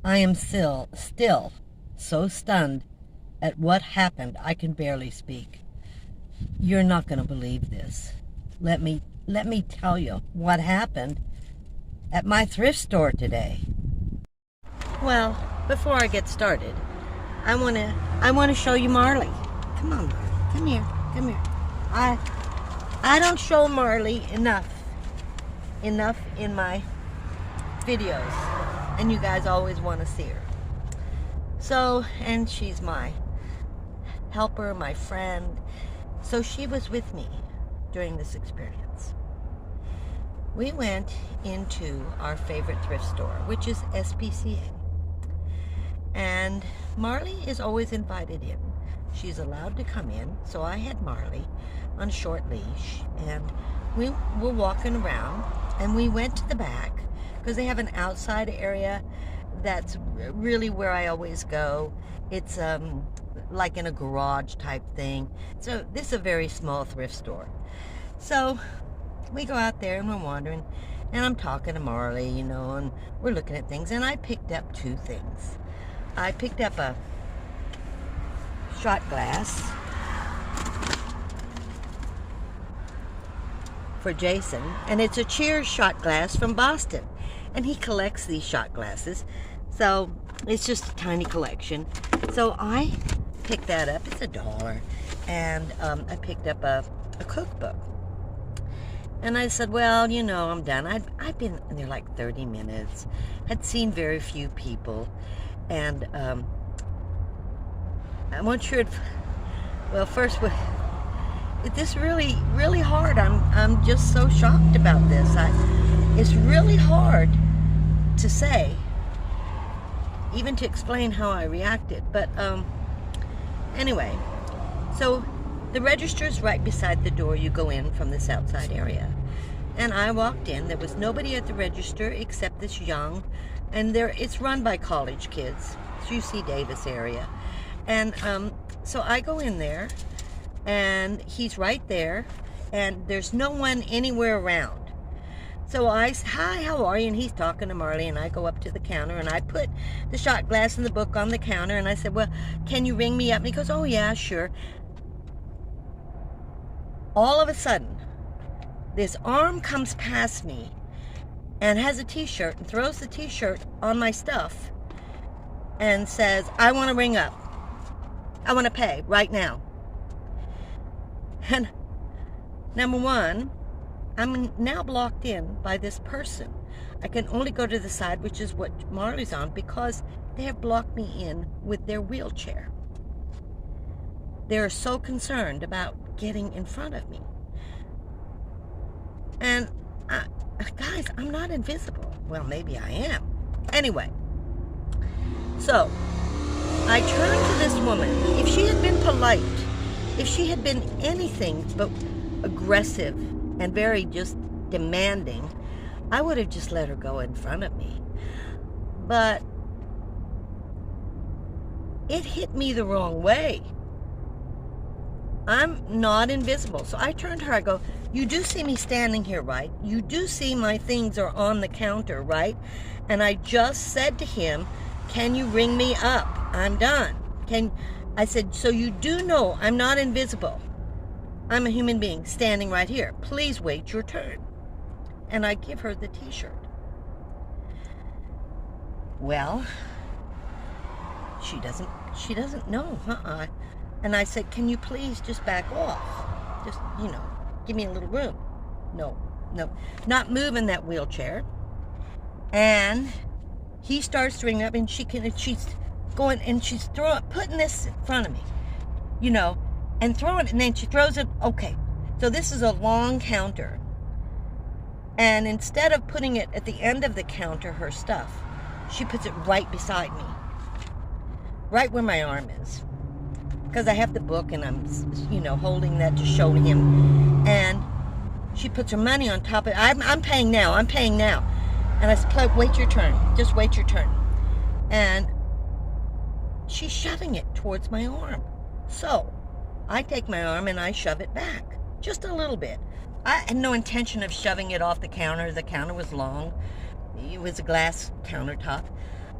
I am still so stunned at what happened I can barely speak. You're not going to believe this. Let me tell you what happened at my thrift store today. Well, before I get started, I want to show you Marley. Come on, Marley. Come here. Come here. I don't show Marley enough in my videos, and you guys always want to see her. So, and she's my helper, my friend. So she was with me during this experience. We went into our favorite thrift store, which is SPCA. And Marley is always invited in. She's allowed to come in, so I had Marley on a short leash, and we were walking around, and we went to the back because they have an outside area that's really where I always go. It's like in a garage type thing. So this is a very small thrift store. So we go out there and we're wandering, and I'm talking to Marley, you know, and we're looking at things, and I picked up two things. I picked up a shot glass for Jason, and it's a Cheers shot glass from Boston, and he collects these shot glasses, so it's just a tiny collection. So I picked that up. It's $1, and I picked up a cookbook, and I said, well, you know, I'm done. I've been there like 30 minutes, had seen very few people, and I want you to, well, first, this really hard. I'm just so shocked about this. It's really hard to say, even to explain how I reacted. But anyway, so the register's right beside the door you go in from this outside area. And I walked in. There was nobody at the register except this young, and it's run by college kids. It's UC Davis area. And so I go in there, and he's right there, and there's no one anywhere around. So I say, hi, how are you? And he's talking to Marley, and I go up to the counter, and I put the shot glass and the book on the counter, and I said, well, can you ring me up? And he goes, oh, yeah, sure. All of a sudden, this arm comes past me and has a t-shirt and throws the t-shirt on my stuff and says, I want to ring up. I want to pay right now. And number one, I'm now blocked in by this person. I can only go to the side, which is what Marley's on, because they have blocked me in with their wheelchair. They're so concerned about getting in front of me. And guys, I'm not invisible. Well, maybe I am. Anyway, so I turned to this woman. If she had been polite, if she had been anything but aggressive and very just demanding, I would have just let her go in front of me. But it hit me the wrong way. I'm not invisible. So I turned to her, I go, you do see me standing here, right? You do see my things are on the counter, right? And I just said to him, can you ring me up? I'm done. I said, so you do know I'm not invisible. I'm a human being standing right here. Please wait your turn. And I give her the t-shirt. Well, she doesn't know, And I said, can you please just back off? Just, you know, give me a little room. No, not moving that wheelchair. And he starts to ring up, and she's going, and she's putting this in front of me, you know, and throwing it, and then she throws it. Okay, so this is a long counter. And instead of putting it at the end of the counter, her stuff, she puts it right beside me, right where my arm is. Because I have the book, and I'm, you know, holding that to show him. And she puts her money on top of it. I'm paying now. And I said, wait your turn. Just wait your turn. And she's shoving it towards my arm. So I take my arm and I shove it back. Just a little bit. I had no intention of shoving it off the counter. The counter was long. It was a glass countertop.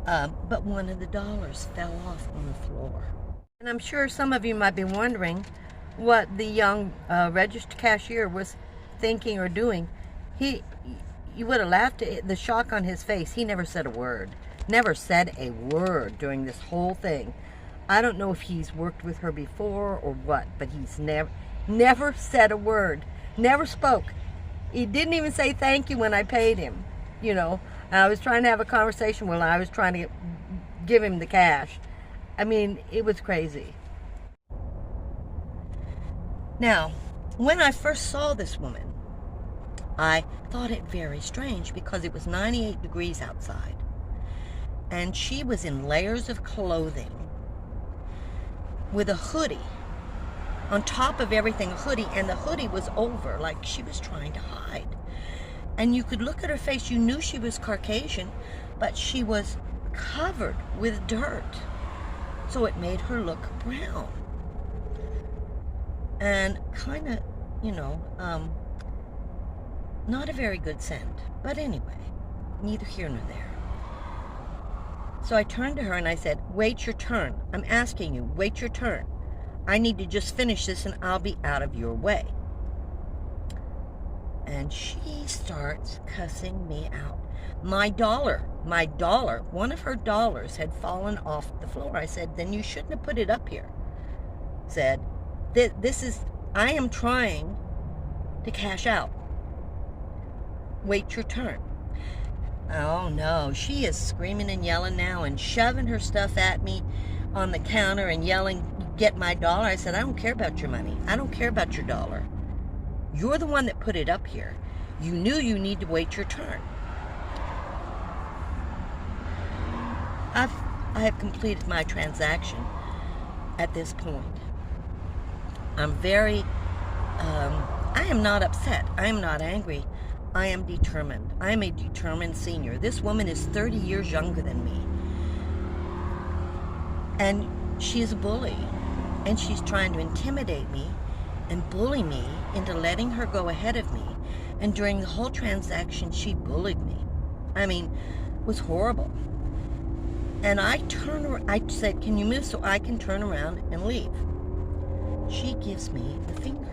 but one of the dollars fell off on the floor. And I'm sure some of you might be wondering what the young registered cashier was thinking or doing. You would have laughed at the shock on his face. He never said a word. Never said a word during this whole thing. I don't know if he's worked with her before or what, but he's never said a word. Never spoke. He didn't even say thank you when I paid him. You know, I was trying to have a conversation while I was trying to give him the cash. I mean, it was crazy. Now, when I first saw this woman, I thought it very strange because it was 98 degrees outside. And she was in layers of clothing with a hoodie. On top of everything, a hoodie, and the hoodie was over, like she was trying to hide. And you could look at her face, you knew she was Caucasian, but she was covered with dirt. So it made her look brown. And kind of, you know, not a very good scent. But anyway, neither here nor there. So I turned to her and I said, wait your turn. I'm asking you, wait your turn. I need to just finish this and I'll be out of your way. And she starts cussing me out. My dollar, one of her dollars had fallen off the floor. I said, then you shouldn't have put it up here. Said, I am trying to cash out. Wait your turn. Oh no, she is screaming and yelling now and shoving her stuff at me on the counter and yelling, get my dollar. I said, I don't care about your money. I don't care about your dollar. You're the one that put it up here. You knew you need to wait your turn. I have completed my transaction at this point. I'm very, I am not upset. I am not angry. I am determined. I am a determined senior. This woman is 30 years younger than me. And she's a bully. And she's trying to intimidate me and bully me into letting her go ahead of me. And during the whole transaction, she bullied me. I mean, it was horrible. And I said, can you move so I can turn around and leave? She gives me the finger.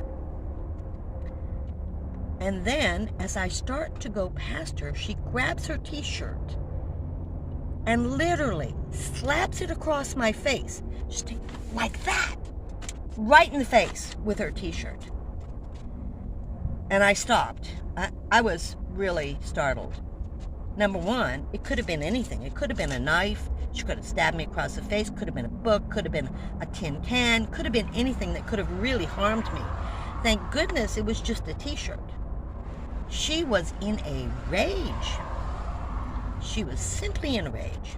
And then, as I start to go past her, she grabs her t-shirt and literally slaps it across my face, just like that, right in the face with her t-shirt. And I stopped. I was really startled. Number one, it could have been anything. It could have been a knife. She could have stabbed me across the face. Could have been a book. Could have been a tin can. Could have been anything that could have really harmed me. Thank goodness it was just a t-shirt. She was in a rage. She was simply in a rage.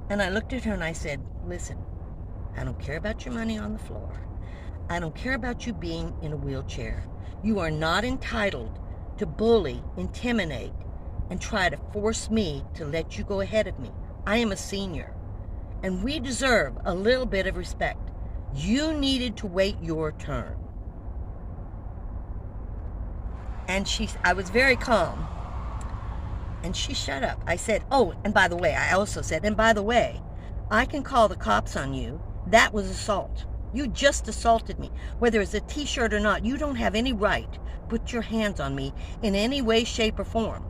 And I looked at her and I said, listen, I don't care about your money on the floor. I don't care about you being in a wheelchair. You are not entitled to bully, intimidate, and try to force me to let you go ahead of me. I am a senior, and we deserve a little bit of respect. You needed to wait your turn. And I was very calm, and she shut up. I said, oh, and by the way, I also said, and by the way, I can call the cops on you. That was assault. You just assaulted me. Whether it's a t-shirt or not, you don't have any right to put your hands on me in any way, shape, or form.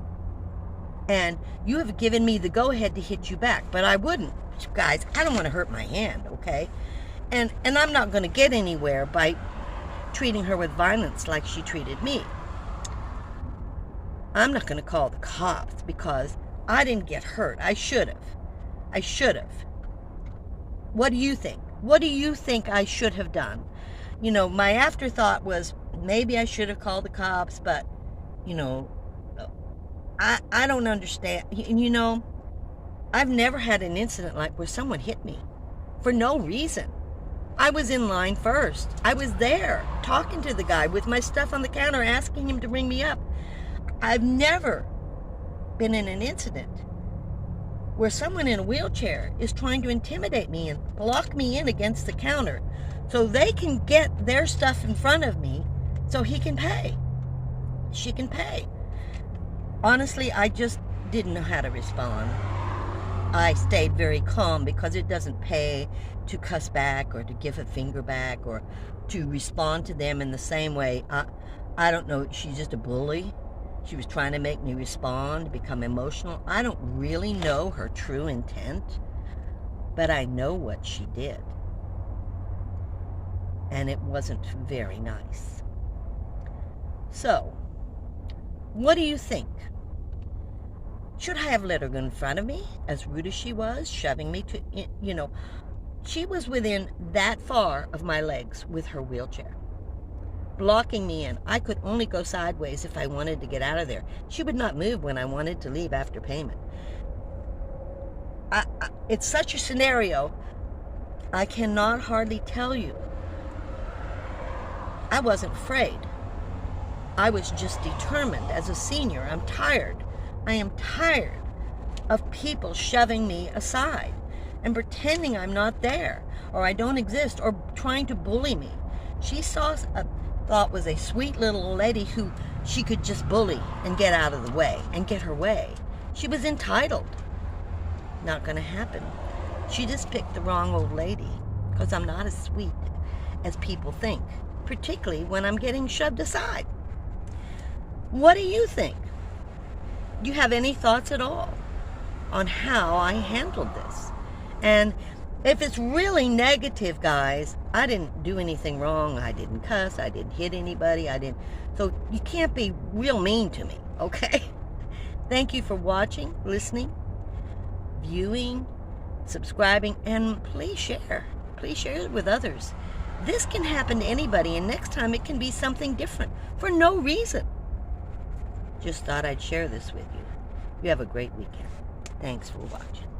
And you have given me the go-ahead to hit you back, but I wouldn't. Guys, I don't want to hurt my hand, okay? And I'm not going to get anywhere by treating her with violence like she treated me. I'm not going to call the cops because I didn't get hurt. I should have. What do you think? What do you think I should have done? You know, my afterthought was maybe I should have called the cops, but, you know, I don't understand. You know, I've never had an incident like where someone hit me for no reason. I was in line first. I was there talking to the guy with my stuff on the counter, asking him to ring me up. I've never been in an incident where someone in a wheelchair is trying to intimidate me and block me in against the counter so they can get their stuff in front of me so he can pay. She can pay. Honestly, I just didn't know how to respond. I stayed very calm because it doesn't pay to cuss back or to give a finger back or to respond to them in the same way. I don't know, she's just a bully. She was trying to make me respond, become emotional. I don't really know her true intent, but I know what she did. And it wasn't very nice. So, what do you think? Should I have let her go in front of me, as rude as she was, shoving me to, you know, she was within that far of my legs with her wheelchair, blocking me in. I could only go sideways if I wanted to get out of there. She would not move when I wanted to leave after payment. It's such a scenario, I cannot hardly tell you. I wasn't afraid. I was just determined. As a senior, I'm tired. I am tired of people shoving me aside and pretending I'm not there or I don't exist or trying to bully me. She thought was a sweet little lady who she could just bully and get out of the way and get her way. She was entitled. Not going to happen. She just picked the wrong old lady because I'm not as sweet as people think, particularly when I'm getting shoved aside. What do you think? Do you have any thoughts at all on how I handled this? And if it's really negative, guys, I didn't do anything wrong. I didn't cuss. I didn't hit anybody. So you can't be real mean to me, okay? Thank you for watching, listening, viewing, subscribing, and please share. Please share it with others. This can happen to anybody, and next time it can be something different for no reason. Just thought I'd share this with you. You have a great weekend. Thanks for watching.